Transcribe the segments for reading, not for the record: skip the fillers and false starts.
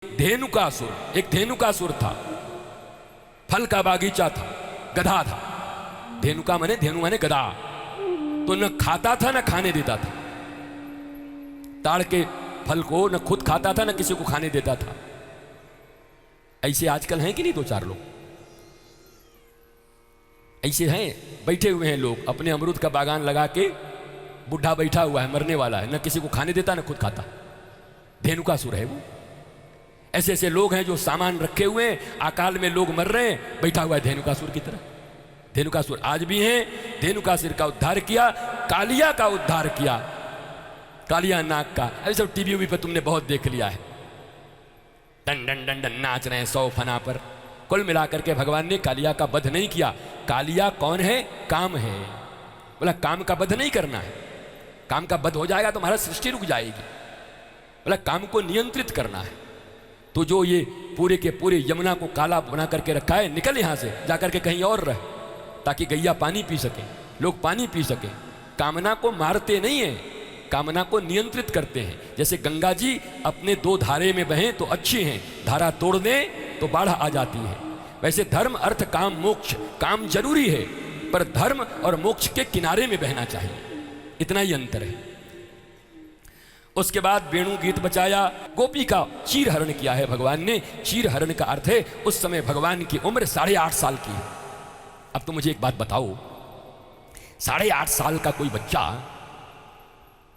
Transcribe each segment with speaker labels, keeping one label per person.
Speaker 1: धेनुकासुर, एक धेनुकासुर था, फल का बागीचा था, गधा था। धेनुका माने, धेनु माने गधा। तो न खाता था न खाने देता था, ताड़ के फल को न खुद खाता था न किसी को खाने देता था। ऐसे आजकल हैं कि नहीं दो चार लोग ऐसे हैं, बैठे हुए हैं लोग, अपने अमरूद का बागान लगा के बुढ़ा बैठा हुआ है, मरने वाला है, न किसी को खाने देता न खुद खाता। धेनुकासुर है वो। ऐसे ऐसे लोग हैं जो सामान रखे हुए हैं, अकाल में लोग मर रहे हैं, बैठा हुआ है धेनुकासुर की तरह। धेनुकासुर आज भी हैं। धेनुकासुर का उद्धार किया, कालिया का उद्धार किया, कालिया नाग का। अभी सब टीवी पे तुमने बहुत देख लिया है, डन डन डन डन नाच रहे हैं 100 फना पर। कुल मिलाकर के भगवान ने कालिया का वध नहीं किया। कालिया कौन है? काम है। बोला काम का वध नहीं करना है, काम का वध हो जाएगा तो हमारा सृष्टि रुक जाएगी। बोला काम को नियंत्रित करना है। तो जो ये पूरे के पूरे यमुना को काला बना करके रखा है, निकल यहां से, जाकर के कहीं और रह, ताकि गैया पानी पी सके, लोग पानी पी सके। कामना को मारते नहीं है, कामना को नियंत्रित करते हैं। जैसे गंगा जी अपने 2 धारे में बहें तो अच्छी हैं, धारा तोड़ दें तो बाढ़ आ जाती है। वैसे धर्म अर्थ काम मोक्ष, काम जरूरी है, पर धर्म और मोक्ष के किनारे में बहना चाहिए, इतना ही अंतर है। उसके बाद वेणु गीत बचाया, गोपी का चीर हरण किया है भगवान ने। चीर हरण का अर्थ है उस समय भगवान की उम्र 8.5 साल की है। अब तो मुझे एक बात बताओ, 8.5 साल का कोई बच्चा,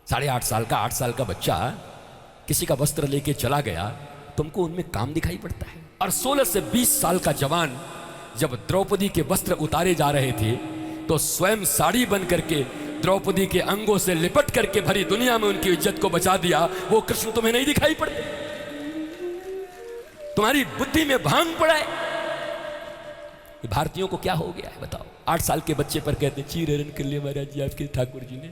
Speaker 1: 8.5 साल का, 8 साल का बच्चा किसी का वस्त्र लेके चला गया, तुमको उनमें काम दिखाई पड़ता है? और 16 से 20 साल का जवान जब द्रौपदी के वस्त्र उतारे जा रहे थे, तो स्वयं साड़ी बन करके द्रौपदी के अंगों से लिपट करके भरी दुनिया में उनकी इज्जत को बचा दिया। वो कृष्ण तुम्हें नहीं दिखाई पड़ते? तुम्हारी बुद्धि में भांग पड़ा है? भारतीयों को क्या हो गया है बताओ? 8 साल के बच्चे पर कहते हैं चीर हरण कर लिए महाराज जी आपके ठाकुर जी ने।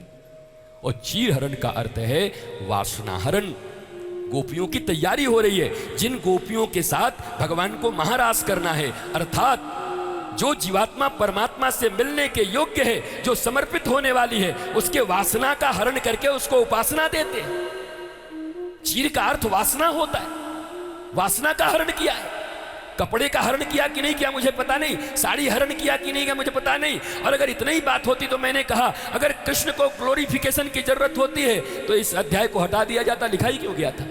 Speaker 1: और चीर हरण का अर्थ है वासना हरण। गोपियों की तैयारी हो रही है, जिन गोपियों के साथ भगवान को महारास करना है, अर्थात जो जीवात्मा परमात्मा से मिलने के योग्य है, जो समर्पित होने वाली है, उसके वासना का हरण करके उसको उपासना देते हैं। चीर का अर्थ वासना होता है, वासना का हरण किया है। कपड़े का हरण किया कि नहीं किया मुझे पता नहीं, साड़ी हरण किया कि नहीं किया मुझे पता नहीं। और अगर इतनी ही बात होती तो मैंने कहा अगर कृष्ण को ग्लोरिफिकेशन की जरूरत होती है तो इस अध्याय को हटा दिया जाता, लिखा ही क्यों गया था?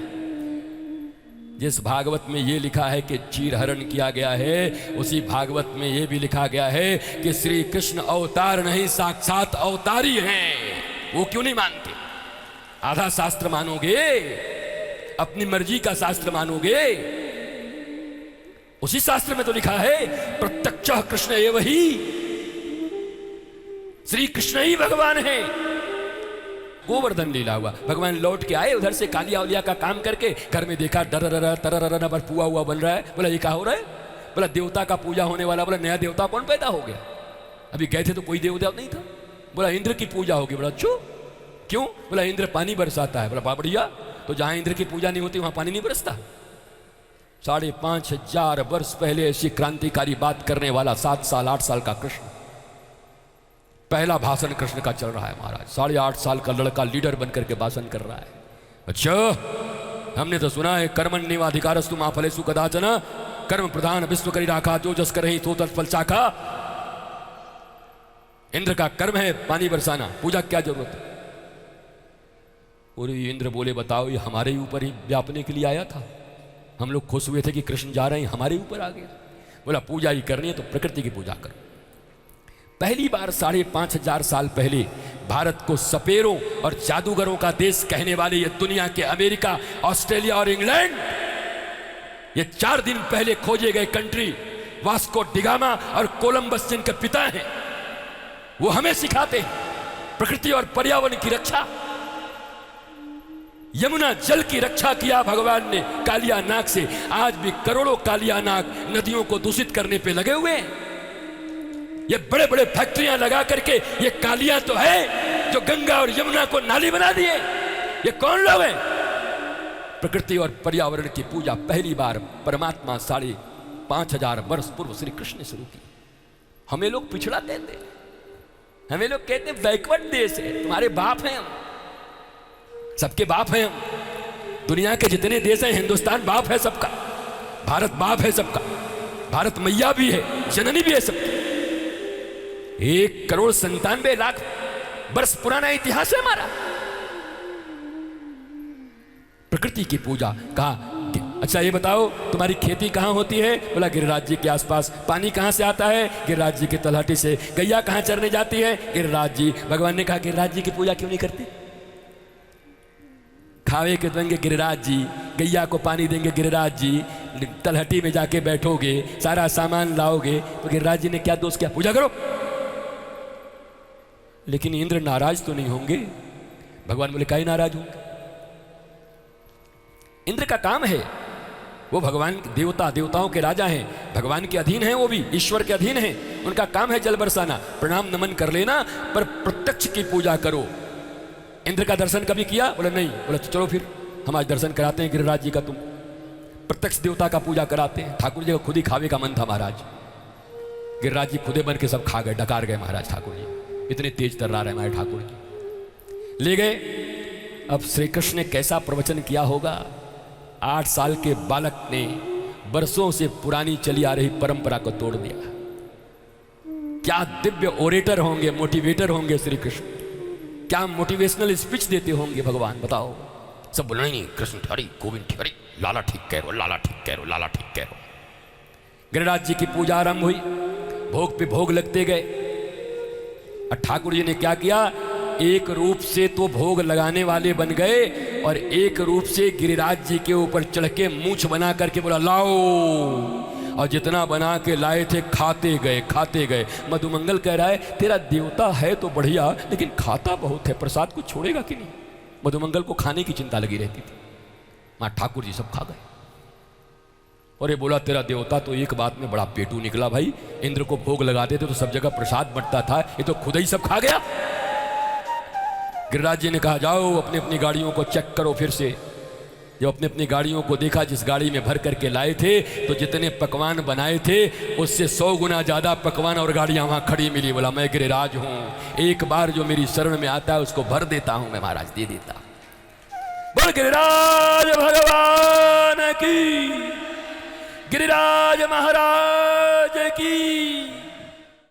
Speaker 1: जिस भागवत में ये लिखा है कि चीर हरण किया गया है, उसी भागवत में ये भी लिखा गया है कि श्री कृष्ण अवतार नहीं साक्षात अवतारी हैं। वो क्यों नहीं मानते? आधा शास्त्र मानोगे, अपनी मर्जी का शास्त्र मानोगे? उसी शास्त्र में तो लिखा है प्रत्यक्ष कृष्ण एव ही, श्री कृष्ण ही भगवान है। गोवर्धन लीला हुआ, भगवान लौट के आए उधर से कालिया उलिया का काम करके, घर में देखा डर पर पुआ हुआ बन रहा है। बोला ये क्या हो रहा है? बोला देवता का पूजा होने वाला। बोला नया देवता कौन पैदा हो गया? अभी गए थे तो कोई देवता नहीं था। बोला इंद्र की पूजा होगी। बोला चो क्यों? बोला इंद्र पानी बरसाता है। बोला बढ़िया, तो जहां इंद्र की पूजा नहीं होती वहां पानी नहीं बरसता? 5,500 वर्ष पहले ऐसी क्रांतिकारी बात करने वाला 7 साल 8 साल का कृष्ण, पहला भाषण कृष्ण का चल रहा है महाराज। 8.5 साल का लड़का लीडर बनकर के भाषण कर रहा है। अच्छा, हमने तो सुना है कर्मण्येवाधिकारस्तु मा फलेषु कदाचन, कर्म प्रधान विश्व करी राखा, जो जस करहि सो तत्फल चाखा। इंद्र का कर्म है पानी बरसाना, पूजा क्या जरूरत है? और इंद्र बोले बताओ ये हमारे ऊपर ही व्यापने के लिए आया था, हम लोग खुश हुए थे कि कृष्ण जा रहे हैं, हमारे ऊपर आ गया। बोला पूजा ही करनी है तो प्रकृति की पूजा करो। पहली बार 5,500 साल पहले भारत को सपेरों और जादूगरों का देश कहने वाले ये दुनिया के अमेरिका, ऑस्ट्रेलिया और इंग्लैंड, ये 4 दिन पहले खोजे गए कंट्री वास्को डिगामा और कोलंबस जिनके पिता हैं, वो हमें सिखाते हैं प्रकृति और पर्यावरण की रक्षा। यमुना जल की रक्षा किया भगवान ने कालिया नाग से। आज भी करोड़ों कालिया नाग नदियों को दूषित करने पे लगे हुए हैं। ये बड़े बड़े फैक्ट्रियां लगा करके ये कालिया तो है जो गंगा और यमुना को नाली बना दिए। ये कौन लोग हैं? प्रकृति और पर्यावरण की पूजा पहली बार परमात्मा 5,500 वर्ष पूर्व श्री कृष्ण ने शुरू की। हमें लोग पिछड़ा देते, हमें लोग कहते हैं बैकवर्ड देश है, तुम्हारे बाप हैं हम, सबके बाप हैं हम। दुनिया के जितने देश हैं, हिंदुस्तान बाप है सबका, भारत बाप है सबका, भारत मैया भी है, जननी भी है सबकी। 1,97,00,000 वर्ष पुराना इतिहास है हमारा। प्रकृति की पूजा कहा। अच्छा ये बताओ तुम्हारी खेती कहाँ होती है? बोला गिरिराज जी के आसपास। पानी कहाँ से आता है? गिरिराज जी की तलहटी से। गैया कहाँ चरने जाती है? गिरिराज जी। भगवान ने कहा गिरिराज जी की पूजा क्यों नहीं करते? खावे के देंगे गिरिराज जी, गैया को पानी देंगे गिरिराज जी, तलहटी में जाके बैठोगे, सारा सामान लाओगे, तो गिरिराज जी ने क्या दोष किया? पूजा करो। लेकिन इंद्र नाराज तो नहीं होंगे? भगवान बोले काहे नाराज होंगे? इंद्र का काम है, वो भगवान देवताओं के राजा हैं, भगवान के अधीन हैं, वो भी ईश्वर के अधीन हैं। उनका काम है जल बरसाना, प्रणाम नमन कर लेना, पर प्रत्यक्ष की पूजा करो। इंद्र का दर्शन कभी किया? बोला नहीं। बोला तो चलो फिर हम आज दर्शन कराते हैं गिरिराज जी का, तुम प्रत्यक्ष देवता का पूजा कराते हैं। ठाकुर जी का खुद ही खावे का मन था महाराज। गिरिराज जी खुदे बन के सब खा गए, डकार गए महाराज ठाकुर जी, इतने तेज तर्रार है हमारे ठाकुर जी। ले गए। अब श्री कृष्ण ने कैसा प्रवचन किया होगा? 8 साल के बालक ने बरसों से पुरानी चली आ रही परंपरा को तोड़ दिया। क्या दिव्य ओरेटर होंगे, मोटिवेटर होंगे श्री कृष्ण, क्या मोटिवेशनल स्पीच देते होंगे भगवान, बताओ। सब बोल नहीं कृष्ण ठहरी, गोविंद ठहरी, लाला ठीक कह रहे हो, लाला ठीक कह रहे हो, लाला ठीक कह रहे हो। गिरिराज जी की पूजा आरंभ हुई, भोग पे भोग लगते गए। और ठाकुर जी ने क्या किया? एक रूप से तो भोग लगाने वाले बन गए और एक रूप से गिरिराज जी के ऊपर चढ़ के मूंछ बना करके बोला लाओ, और जितना बना के लाए थे खाते गए, खाते गए। मधुमंगल कह रहा है तेरा देवता है तो बढ़िया, लेकिन खाता बहुत है, प्रसाद को छोड़ेगा कि नहीं? मधुमंगल को खाने की चिंता लगी रहती थी। माँ ठाकुर जी सब खा गए। और ये बोला तेरा देवता तो एक बात में बड़ा पेटू निकला भाई, इंद्र को भोग लगाते थे तो सब जगह प्रसाद बंटता था, ये तो खुद ही सब खा गया। गिरिराज जी ने कहा जाओ अपनी अपनी गाड़ियों को चेक करो फिर से। जब अपनी अपनी गाड़ियों को देखा, जिस गाड़ी में भर करके लाए थे, तो जितने पकवान बनाए थे उससे 100 गुना ज्यादा पकवान और गाड़ियां वहां खड़ी मिली। बोला मैं गिरिराज हूं, एक बार जो मेरी शरण में आता है उसको भर देता हूं मैं महाराज, दे देता। बोल गिरिराज भगवान की, गिरिराज महाराज की।